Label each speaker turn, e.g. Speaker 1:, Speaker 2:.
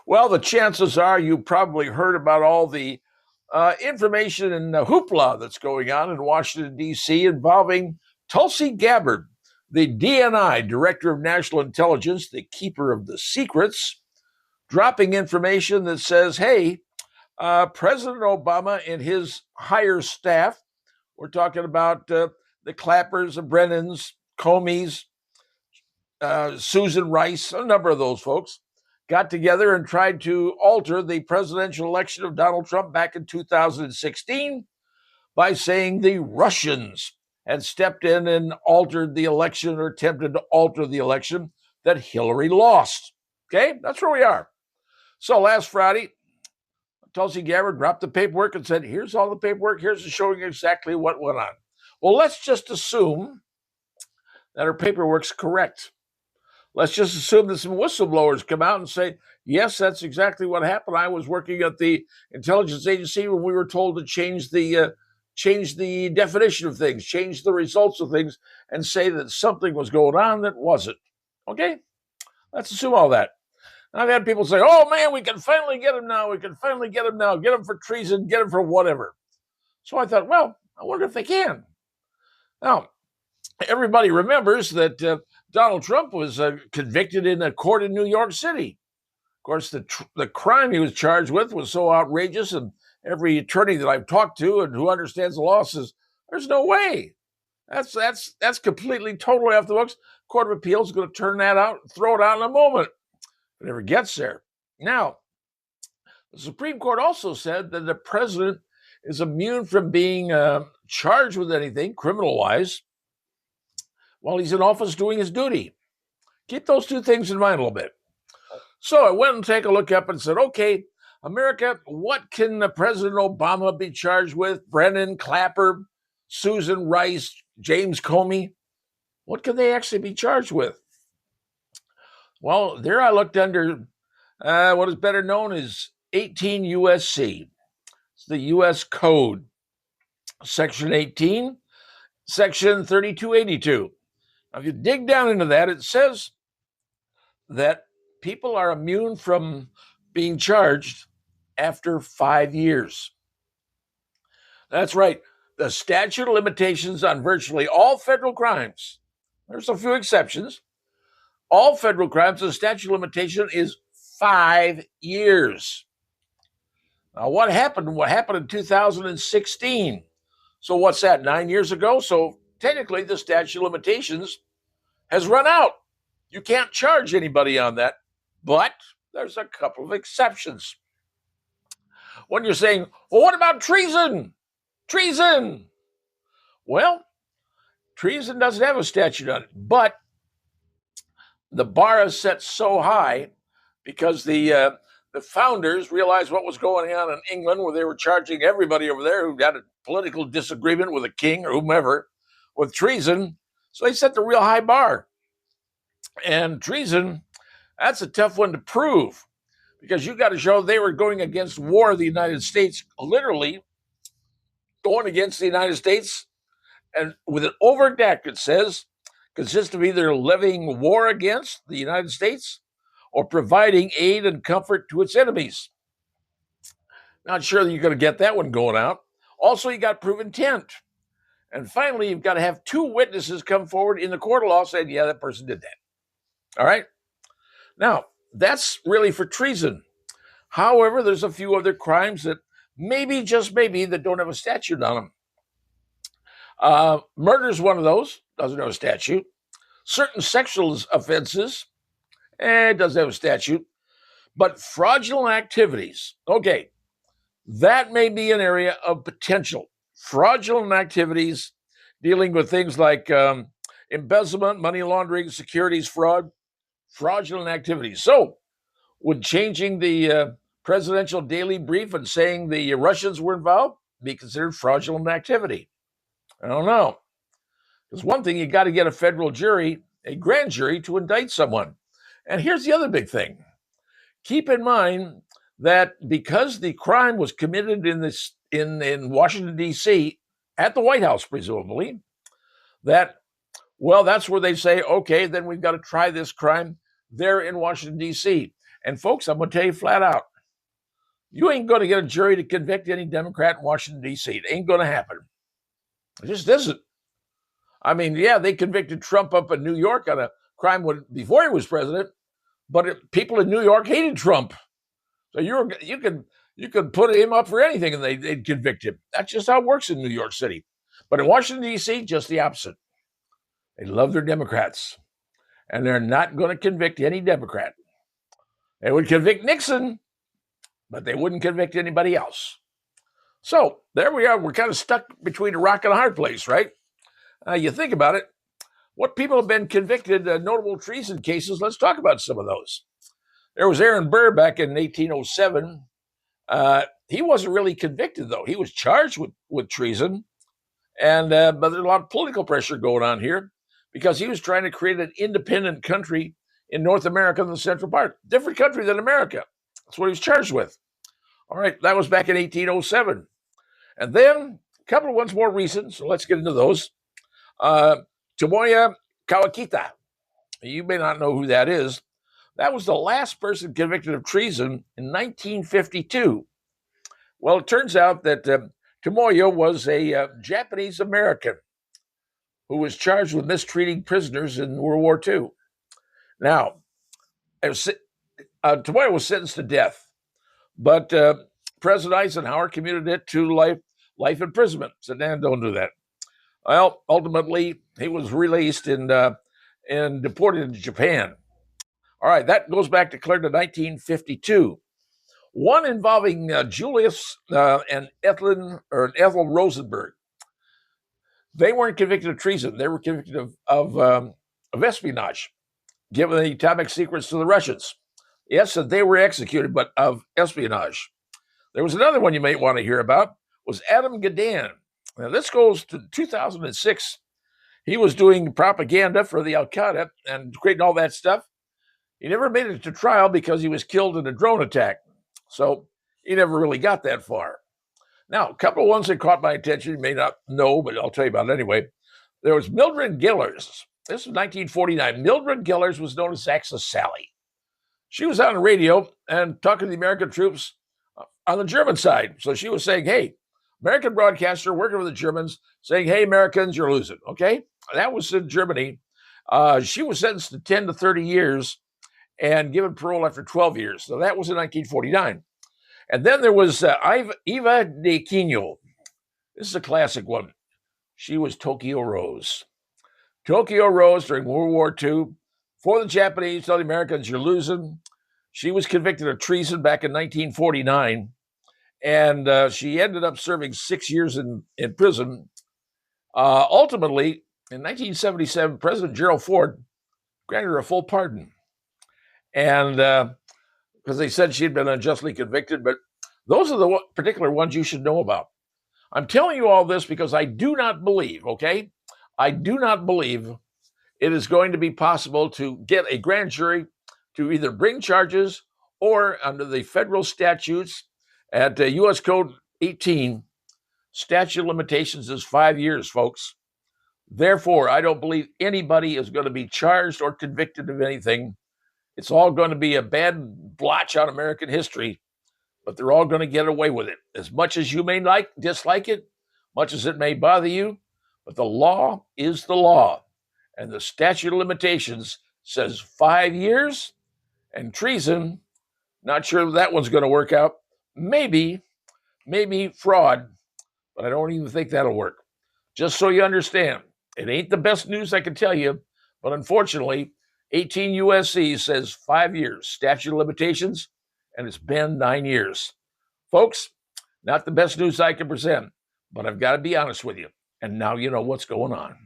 Speaker 1: Well, the chances are you probably heard about all the information and hoopla that's going on in Washington, D.C. involving Tulsi Gabbard, the DNI, Director of National Intelligence, the keeper of the secrets, dropping information that says, hey, President Obama and his higher staff, we're talking about the Clappers, the Brennans, Comeys, Susan Rice, a number of those folks, got together and tried to alter the presidential election of Donald Trump back in 2016 by saying the Russians had stepped in and altered the election or attempted to alter the election, that Hillary lost. Okay, that's where we are. So last Friday, Tulsi Gabbard dropped the paperwork and said, here's all the paperwork, here's showing exactly what went on. Well, let's just assume that her paperwork's correct. Let's just assume that some whistleblowers come out and say, yes, that's exactly what happened. I was working at the intelligence agency when we were told to change the definition of things, change the results of things, and say that something was going on that wasn't. Okay? Let's assume all that. I've had people say, oh, man, we can finally get him now. We can finally get him now. Get him for treason. Get him for whatever. So I thought, well, I wonder if they can. Now, everybody remembers that Donald Trump was convicted in a court in New York City. Of course, the crime he was charged with was so outrageous, and every attorney that I've talked to and who understands the law says, there's no way. That's completely, totally off the books. Court of Appeals is going to turn that out, throw it out in a moment. It never gets there. Now, the Supreme Court also said that the president is immune from being charged with anything criminal-wise while he's in office doing his duty. Keep those two things in mind a little bit. So I went and take a look up and said, okay, America, what can President Obama be charged with? Brennan, Clapper, Susan Rice, James Comey. What can they actually be charged with? Well, there I looked under what is better known as 18 USC. It's the U.S. Code, Section 18, Section 3282. Now, if you dig down into that, it says that people are immune from being charged after 5 years. That's right. The statute of limitations on virtually all federal crimes, there's a few exceptions, all federal crimes, the statute of limitation is 5 years. Now, what happened? What happened in 2016? So what's that, 9 years ago? So technically, the statute of limitations has run out. You can't charge anybody on that, but there's a couple of exceptions. When you're saying, well, what about treason? Treason! Well, treason doesn't have a statute on it, but the bar is set so high because the founders realized what was going on in England, where they were charging everybody over there who had a political disagreement with a king or whomever with treason. So they set the real high bar. And treason, that's a tough one to prove because you got to show they were going against war of the United States, literally going against the United States, and with an overt act, it says, consists of either levying war against the United States or providing aid and comfort to its enemies. Not sure that you're going to get that one going out. Also, you got to prove intent. And finally, you've got to have two witnesses come forward in the court of law saying, yeah, that person did that. All right? Now, that's really for treason. However, there's a few other crimes that maybe, just maybe, that don't have a statute on them. Murder is one of those, doesn't have a statute. Certain sexual offenses, it doesn't have a statute. But fraudulent activities, okay, that may be an area of potential. Fraudulent activities dealing with things like embezzlement, money laundering, securities fraud, fraudulent activities. So would changing the presidential daily brief and saying the Russians were involved be considered fraudulent activity? I don't know. Because one thing, you got to get a federal jury, a grand jury, to indict someone. And here's the other big thing. Keep in mind that because the crime was committed in Washington, D.C., at the White House, presumably, that, well, that's where they say, okay, then we've got to try this crime there in Washington, D.C. And folks, I'm going to tell you flat out, you ain't going to get a jury to convict any Democrat in Washington, D.C. It ain't going to happen. It just isn't. I mean, yeah, they convicted Trump up in New York on a crime before he was president, but people in New York hated Trump. So you could put him up for anything and they'd convict him. That's just how it works in New York City. But in Washington, D.C., just the opposite. They love their Democrats, and they're not going to convict any Democrat. They would convict Nixon, but they wouldn't convict anybody else. So there we are. We're kind of stuck between a rock and a hard place, right? You think about it. What people have been convicted, notable treason cases, let's talk about some of those. There was Aaron Burr back in 1807. He wasn't really convicted, though. He was charged with treason, but there's a lot of political pressure going on here because he was trying to create an independent country in North America in the central part. Different country than America. That's what he was charged with. All right, that was back in 1807. And then a couple of ones more recent, so let's get into those. Tomoya Kawakita. You may not know who that is. That was the last person convicted of treason in 1952. Well, it turns out that Tomoya was a Japanese American who was charged with mistreating prisoners in World War II. Now, Tomoya was sentenced to death, but President Eisenhower commuted it to life imprisonment. Said, "Dan, don't do that." Well, ultimately, he was released and deported to Japan. All right, that goes back declared to 1952. One involving Julius and Ethel Rosenberg. They weren't convicted of treason. They were convicted of espionage, giving the atomic secrets to the Russians. Yes, they were executed, but of espionage. There was another one you might want to hear about, was Adam Gadan. Now, this goes to 2006. He was doing propaganda for the Al-Qaeda and creating all that stuff. He never made it to trial because he was killed in a drone attack. So he never really got that far. Now, a couple of ones that caught my attention, you may not know, but I'll tell you about it anyway. There was Mildred Gillers. This was 1949. Mildred Gillers was known as Axis Sally. She was on the radio and talking to the American troops on the German side. So she was saying, hey, American broadcaster working with the Germans, saying, hey, Americans, you're losing. Okay? That was in Germany. She was sentenced to 10 to 30 years and given parole after 12 years. So that was in 1949. And then there was Eva de Quino. This is a classic one. She was Tokyo Rose. Tokyo Rose during World War II. For the Japanese, tell the Americans, you're losing. She was convicted of treason back in 1949. And she ended up serving 6 years in prison. Ultimately, in 1977, President Gerald Ford granted her a full pardon. And because they said she had been unjustly convicted, but those are the particular ones you should know about. I'm telling you all this because I do not believe, okay? I do not believe it is going to be possible to get a grand jury to either bring charges or under the federal statutes at U.S. Code 18, statute of limitations is 5 years, folks. Therefore, I don't believe anybody is going to be charged or convicted of anything. It's all going to be a bad blotch on American history, but they're all going to get away with it. As much as you may dislike it, much as it may bother you, but the law is the law. And the statute of limitations says 5 years, and treason, not sure that one's going to work out. Maybe fraud, but I don't even think that'll work. Just so you understand, it ain't the best news I can tell you, but unfortunately, 18 U.S.C. says 5 years, statute of limitations, and it's been 9 years. Folks, not the best news I can present, but I've got to be honest with you. And now you know what's going on.